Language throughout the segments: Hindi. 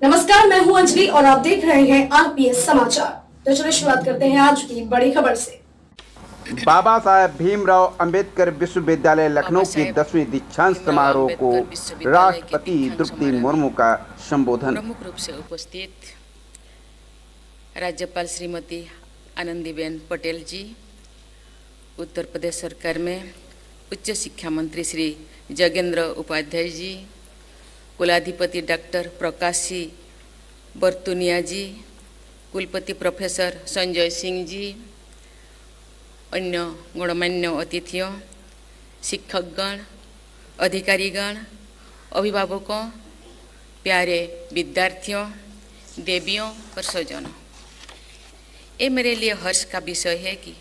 नमस्कार, मैं हूं अंजलि और आप देख रहे हैं आरपीएस समाचार। तो चलिए शुरुआत करते हैं आज की बड़ी खबर से। बाबा साहेब भीमराव अंबेडकर विश्वविद्यालय लखनऊ की 10वीं दीक्षांत समारोह को राष्ट्रपति द्रौपदी मुर्मू का संबोधन। प्रमुख रूप से उपस्थित राज्यपाल श्रीमती आनंदीबेन पटेल जी, उत्तर प्रदेश सरकार में उच्च शिक्षा मंत्री श्री जगेंद्र उपाध्याय जी, कुलाधिपति डॉक्टर प्रकाश सिंह बर्तुनिया जी, कुलपति प्रोफेसर संजय सिंह जी, अन्य गणमान्य अतिथियों, शिक्षकगण, अधिकारीगण, अभिभावकों, प्यारे विद्यार्थियों, देवियों और स्वजनों, ये मेरे लिए हर्ष का विषय है कि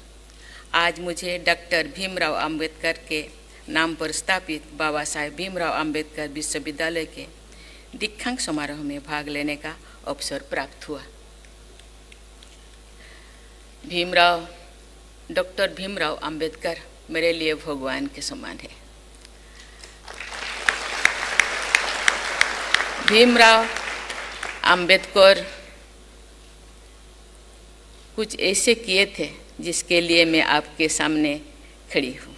आज मुझे डॉक्टर भीमराव अंबेडकर के नाम पर स्थापित बाबा साहेब भीमराव अंबेडकर विश्वविद्यालय के दीक्षांत समारोह में भाग लेने का अवसर प्राप्त हुआ। डॉक्टर भीमराव अंबेडकर मेरे लिए भगवान के समान है। भीमराव अंबेडकर कुछ ऐसे किए थे जिसके लिए मैं आपके सामने खड़ी हूँ।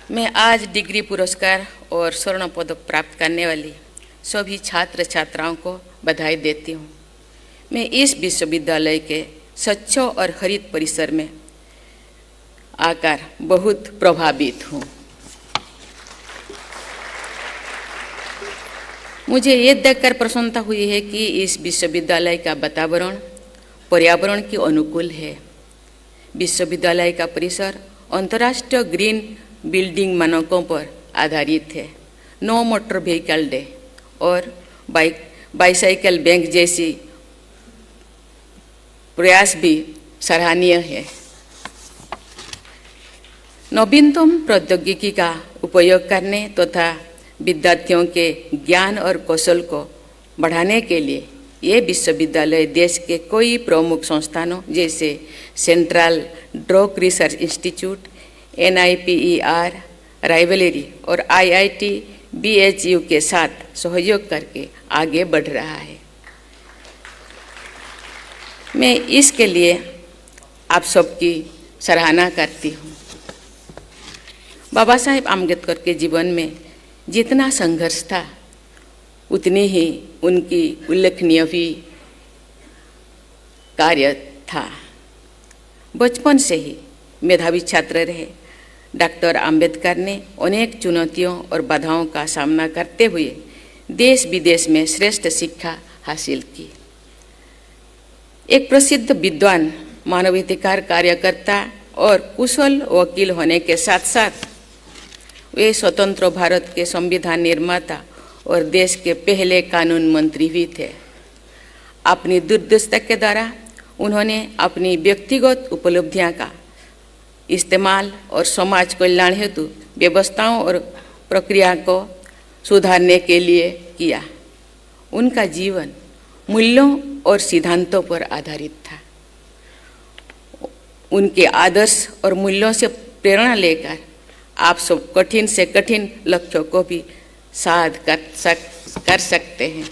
मैं आज डिग्री पुरस्कार और स्वर्ण पदक प्राप्त करने वाली सभी छात्र छात्राओं को बधाई देती हूँ। मैं इस विश्वविद्यालय के स्वच्छ और हरित परिसर में आकर बहुत प्रभावित हूँ। मुझे ये देखकर प्रसन्नता हुई है कि इस विश्वविद्यालय का वातावरण पर्यावरण के अनुकूल है। विश्वविद्यालय का परिसर अंतर्राष्ट्रीय ग्रीन बिल्डिंग मानकों पर आधारित है। नो मोटर व्हीकल डे और बाईसाइकिल बैंक जैसी प्रयास भी सराहनीय है। नवीनतम प्रौद्योगिकी का उपयोग करने तथा विद्यार्थियों के ज्ञान और कौशल को बढ़ाने के लिए ये विश्वविद्यालय देश के कई प्रमुख संस्थानों जैसे central drug research institute, NIPER, rivalry और IIT BHU के साथ सहयोग करके आगे बढ़ रहा है। मैं इसके लिए आप सबकी सराहना करती हूँ। बाबा साहेब आम्बेडकर के जीवन में जितना संघर्ष था उतनी ही उनकी उल्लेखनीय भी कार्य था। बचपन से ही मेधावी छात्र रहे डॉक्टर अंबेडकर ने अनेक चुनौतियों और बाधाओं का सामना करते हुए देश विदेश में श्रेष्ठ शिक्षा हासिल की। एक प्रसिद्ध विद्वान, मानवाधिकार कार्यकर्ता और कुशल वकील होने के साथ साथ वे स्वतंत्र भारत के संविधान निर्माता और देश के पहले कानून मंत्री भी थे। अपनी दूरदृष्टि के द्वारा उन्होंने अपनी व्यक्तिगत उपलब्धियां का इस्तेमाल और समाज कल्याण हेतु व्यवस्थाओं और प्रक्रिया को सुधारने के लिए किया। उनका जीवन मूल्यों और सिद्धांतों पर आधारित था। उनके आदर्श और मूल्यों से प्रेरणा लेकर आप सब कठिन से कठिन लक्ष्यों को भी साध कर सकते हैं।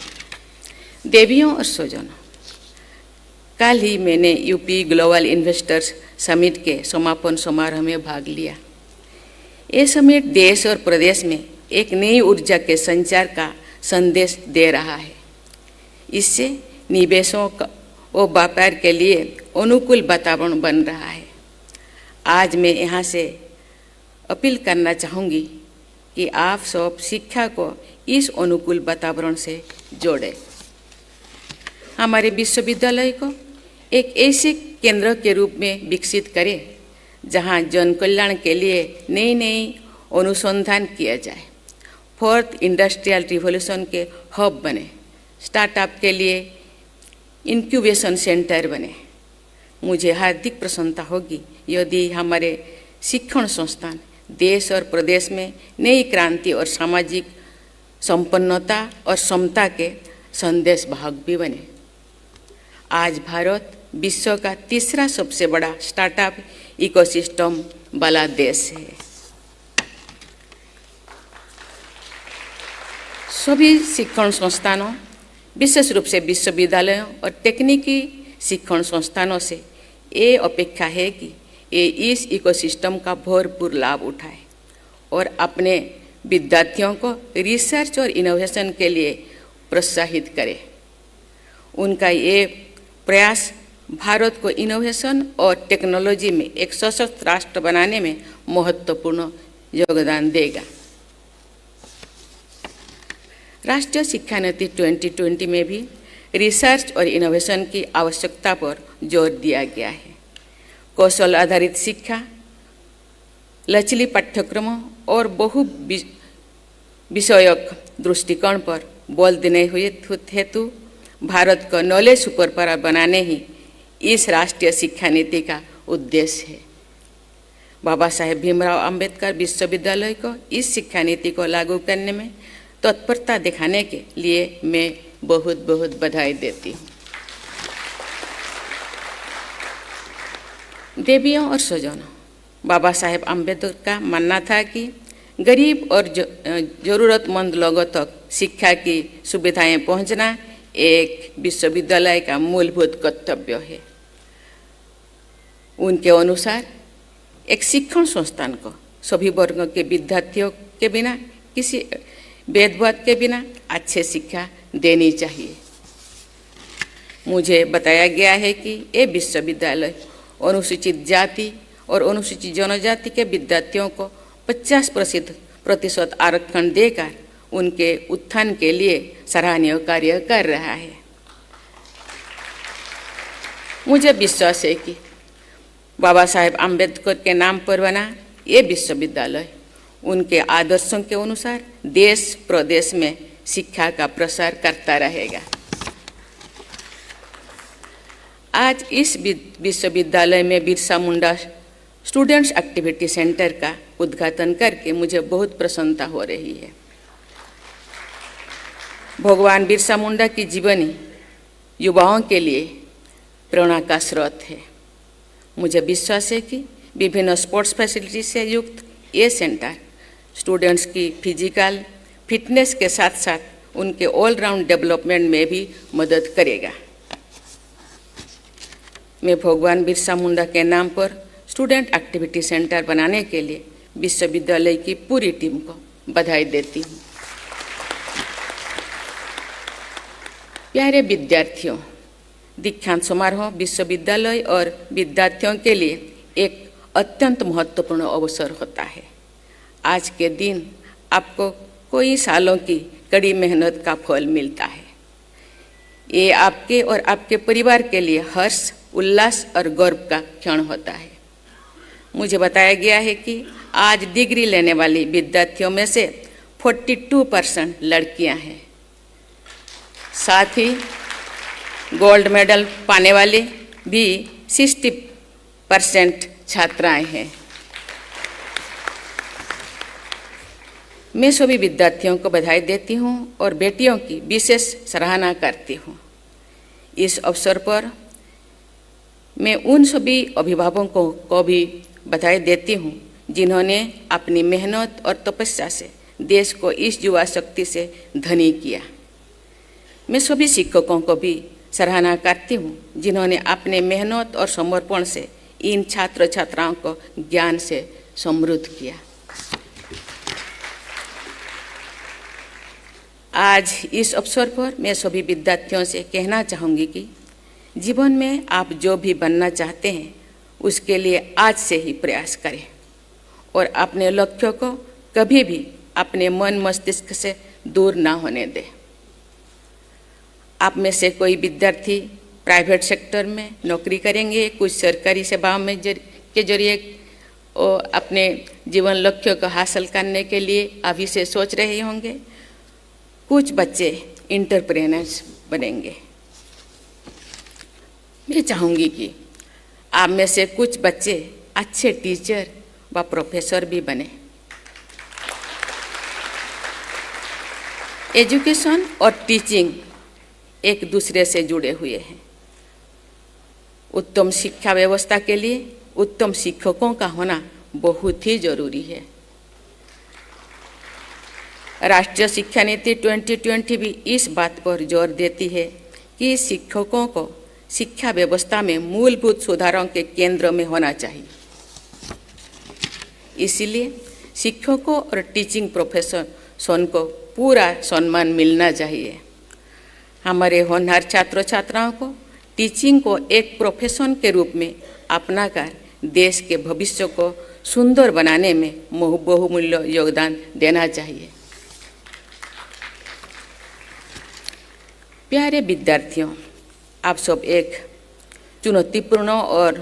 देवियों और स्वजनों, कल ही मैंने यूपी ग्लोबल इन्वेस्टर्स समिट के समापन समारोह में भाग लिया। ये समिट देश और प्रदेश में एक नई ऊर्जा के संचार का संदेश दे रहा है। इससे निवेशों और व्यापार के लिए अनुकूल वातावरण बन रहा है। आज मैं यहाँ से अपील करना चाहूँगी कि आप सब शिक्षा को इस अनुकूल वातावरण से जोड़ें। हमारे विश्वविद्यालय को एक ऐसे केंद्र के रूप में विकसित करें जहां जन कल्याण के लिए नई नई अनुसंधान किया जाए। फोर्थ इंडस्ट्रियल रिवॉल्यूशन के हब बने, स्टार्टअप के लिए इंक्यूबेशन सेंटर बने। मुझे हार्दिक प्रसन्नता होगी यदि हमारे शिक्षण संस्थान देश और प्रदेश में नई क्रांति और सामाजिक संपन्नता और समता के संदेश वाहक भी बने। आज भारत विश्व का तीसरा सबसे बड़ा स्टार्टअप इकोसिस्टम वाला देश है। सभी शिक्षण संस्थानों, विशेष रूप से विश्वविद्यालयों और तकनीकी शिक्षण संस्थानों से ये अपेक्षा है कि ये इस इकोसिस्टम का भरपूर लाभ उठाए और अपने विद्यार्थियों को रिसर्च और इनोवेशन के लिए प्रोत्साहित करे। उनका ये प्रयास भारत को इनोवेशन और टेक्नोलॉजी में एक सशक्त राष्ट्र बनाने में महत्वपूर्ण योगदान देगा। राष्ट्रीय शिक्षा नीति 2020 में भी रिसर्च और इनोवेशन की आवश्यकता पर जोर दिया गया है। कौशल आधारित शिक्षा, लचीली पाठ्यक्रमों और बहु विषयक दृष्टिकोण पर बल देने हुए हेतु भारत को नॉलेज सुपर पावर बनाने ही इस राष्ट्रीय शिक्षा नीति का उद्देश्य है। बाबा साहेब भीमराव अंबेडकर विश्वविद्यालय को इस शिक्षा नीति को लागू करने में तत्परता दिखाने के लिए मैं बहुत बहुत बधाई देती हूँ। देवियों और स्वजनों, बाबा साहेब अंबेडकर का मानना था कि गरीब और ज़रूरतमंद लोगों तक शिक्षा की सुविधाएं पहुंचना एक विश्वविद्यालय का मूलभूत कर्तव्य है। उनके अनुसार एक शिक्षण संस्थान को सभी वर्गों के विद्यार्थियों के बिना, किसी भेदभाव के बिना अच्छे शिक्षा देनी चाहिए। मुझे बताया गया है कि ये विश्वविद्यालय अनुसूचित जाति और अनुसूचित जनजाति के विद्यार्थियों को 50% आरक्षण देकर उनके उत्थान के लिए सराहनीय कार्य कर रहा है। मुझे विश्वास है कि बाबा साहेब अंबेडकर के नाम पर बना ये विश्वविद्यालय उनके आदर्शों के अनुसार देश प्रदेश में शिक्षा का प्रसार करता रहेगा। आज इस विश्वविद्यालय में Birsa Munda students activity centre का उद्घाटन करके मुझे बहुत प्रसन्नता हो रही है। भगवान बिरसा मुंडा की जीवनी युवाओं के लिए प्रेरणा का स्रोत है। मुझे विश्वास है कि विभिन्न स्पोर्ट्स फैसिलिटी से युक्त ये सेंटर स्टूडेंट्स की फिजिकल फिटनेस के साथ साथ उनके ऑलराउंड डेवलपमेंट में भी मदद करेगा। मैं भगवान बिरसा मुंडा के नाम पर स्टूडेंट एक्टिविटी सेंटर बनाने के लिए विश्वविद्यालय की पूरी टीम को बधाई देती हूँ। प्यारे विद्यार्थियों, दीक्षांत समारोह विश्वविद्यालय और विद्यार्थियों के लिए एक अत्यंत महत्वपूर्ण अवसर होता है। आज के दिन आपको कई सालों की कड़ी मेहनत का फल मिलता है। ये आपके और आपके परिवार के लिए हर्ष, उल्लास और गर्व का क्षण होता है। मुझे बताया गया है कि आज डिग्री लेने वाली विद्यार्थियों में से 42% लड़कियां हैं। साथ ही गोल्ड मेडल पाने वाले भी 60% छात्राएं हैं। मैं सभी विद्यार्थियों को बधाई देती हूं और बेटियों की विशेष सराहना करती हूं। इस अवसर पर मैं उन सभी अभिभावकों को भी बधाई देती हूं जिन्होंने अपनी मेहनत और तपस्या से देश को इस युवा शक्ति से धनी किया। मैं सभी शिक्षकों को भी सराहना करती हूं जिन्होंने अपने मेहनत और समर्पण से इन छात्र छात्राओं को ज्ञान से समृद्ध किया। आज इस अवसर पर मैं सभी विद्यार्थियों से कहना चाहूँगी कि जीवन में आप जो भी बनना चाहते हैं उसके लिए आज से ही प्रयास करें और अपने लक्ष्यों को कभी भी अपने मन मस्तिष्क से दूर ना होने दें। आप में से कोई विद्यार्थी प्राइवेट सेक्टर में नौकरी करेंगे, कुछ सरकारी सेवाओं में के जरिए अपने जीवन लक्ष्यों को हासिल करने के लिए अभी से सोच रहे होंगे। कुछ बच्चे एंटरप्रेन्योर्स बनेंगे। मैं चाहूँगी कि आप में से कुछ बच्चे अच्छे टीचर व प्रोफेसर भी बने। एजुकेशन और टीचिंग एक दूसरे से जुड़े हुए हैं। उत्तम शिक्षा व्यवस्था के लिए उत्तम शिक्षकों का होना बहुत ही जरूरी है। राष्ट्रीय शिक्षा नीति 2020 भी इस बात पर जोर देती है कि शिक्षकों को शिक्षा व्यवस्था में मूलभूत सुधारों के केंद्र में होना चाहिए। इसलिए शिक्षकों और टीचिंग प्रोफेशन को पूरा सम्मान मिलना चाहिए। हमारे होनहार छात्र छात्राओं को टीचिंग को एक प्रोफेशन के रूप में अपनाकर देश के भविष्य को सुंदर बनाने में बहुमूल्य योगदान देना चाहिए। प्यारे विद्यार्थियों, आप सब एक चुनौतीपूर्ण और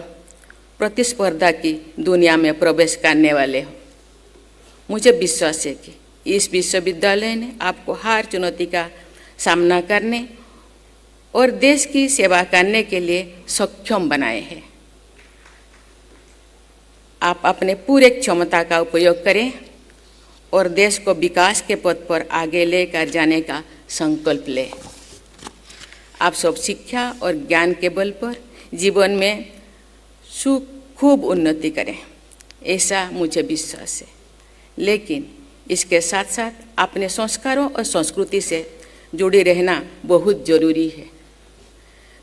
प्रतिस्पर्धा की दुनिया में प्रवेश करने वाले हो। मुझे विश्वास है कि इस विश्वविद्यालय ने आपको हर चुनौती का सामना करने और देश की सेवा करने के लिए सक्षम बनाए हैं। आप अपने पूरे क्षमता का उपयोग करें और देश को विकास के पथ पर आगे लेकर जाने का संकल्प लें। आप सब शिक्षा और ज्ञान के बल पर जीवन में खूब उन्नति करें, ऐसा मुझे विश्वास है। लेकिन इसके साथ साथ अपने संस्कारों और संस्कृति से जुड़े रहना बहुत जरूरी है।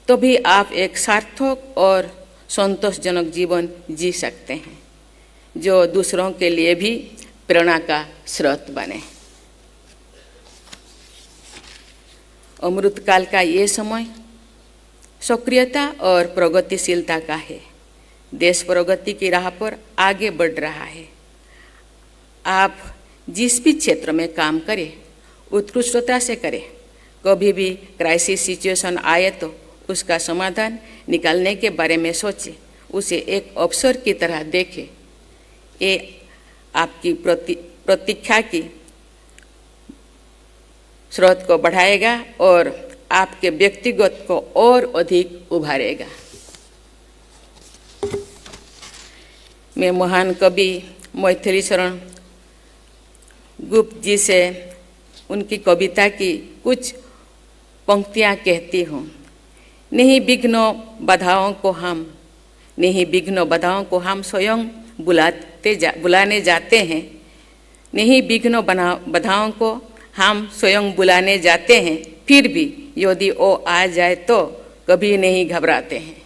तभी आप एक सार्थक और संतोषजनक जीवन जी सकते हैं, जो दूसरों के लिए भी प्रेरणा का स्रोत बने। अमृतकाल का ये समय सक्रियता और प्रगतिशीलता का है। देश प्रगति की राह पर आगे बढ़ रहा है। आप जिस भी क्षेत्र में काम करें, उत्कृष्टता से करें। कभी भी क्राइसिस सिचुएशन आए तो उसका समाधान निकालने के बारे में सोचें, उसे एक अवसर की तरह देखें। ये आपकी प्रतीक्षा की स्रोत को बढ़ाएगा और आपके व्यक्तिगत को और अधिक उभारेगा। मैं महान कवि मैथिली शरण गुप्त जी से उनकी कविता की कुछ पंक्तियाँ कहती हूँ। नहीं विघ्नों बाधाओं को हम स्वयं बुलाने जाते हैं। नहीं विघ्नों बाधाओं को हम स्वयं बुलाने जाते हैं, फिर भी यदि वो आ जाए तो कभी नहीं घबराते हैं।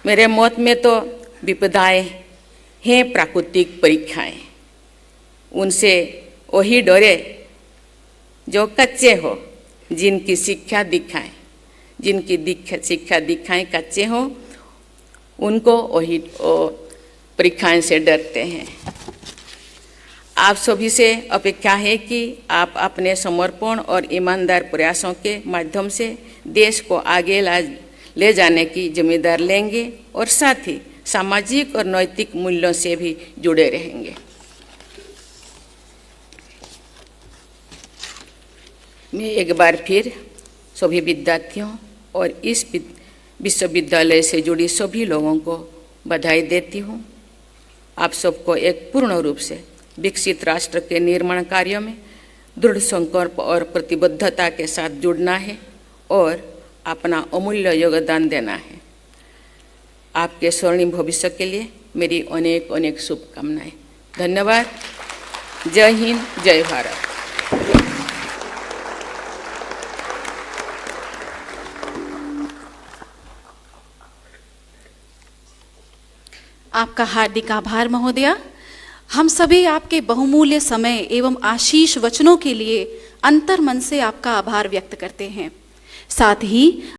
मेरे मत में तो विपदाएं हैं प्राकृतिक परीक्षाएं। उनसे वही डरे जो कच्चे हो, जिनकी शिक्षा दिखाएं कच्चे हो, उनको वही परीक्षाएं से डरते हैं। आप सभी से अपेक्षा है कि आप अपने समर्पण और ईमानदार प्रयासों के माध्यम से देश को आगे ले जाने की जिम्मेदारी लेंगे और साथ ही सामाजिक और नैतिक मूल्यों से भी जुड़े रहेंगे। मैं एक बार फिर सभी विद्यार्थियों और इस विश्वविद्यालय से जुड़ी सभी लोगों को बधाई देती हूँ। आप सबको एक पूर्ण रूप से विकसित राष्ट्र के निर्माण कार्यों में दृढ़ संकल्प और प्रतिबद्धता के साथ जुड़ना है और अपना अमूल्य योगदान देना है। आपके स्वर्णिम भविष्य के लिए मेरी अनेक अनेक शुभकामनाएं। धन्यवाद। जय हिंद, जय भारत। आपका हार्दिक आभार महोदया। हम सभी आपके बहुमूल्य समय एवं आशीष वचनों के लिए अंतर्मन से आपका आभार व्यक्त करते हैं। साथ ही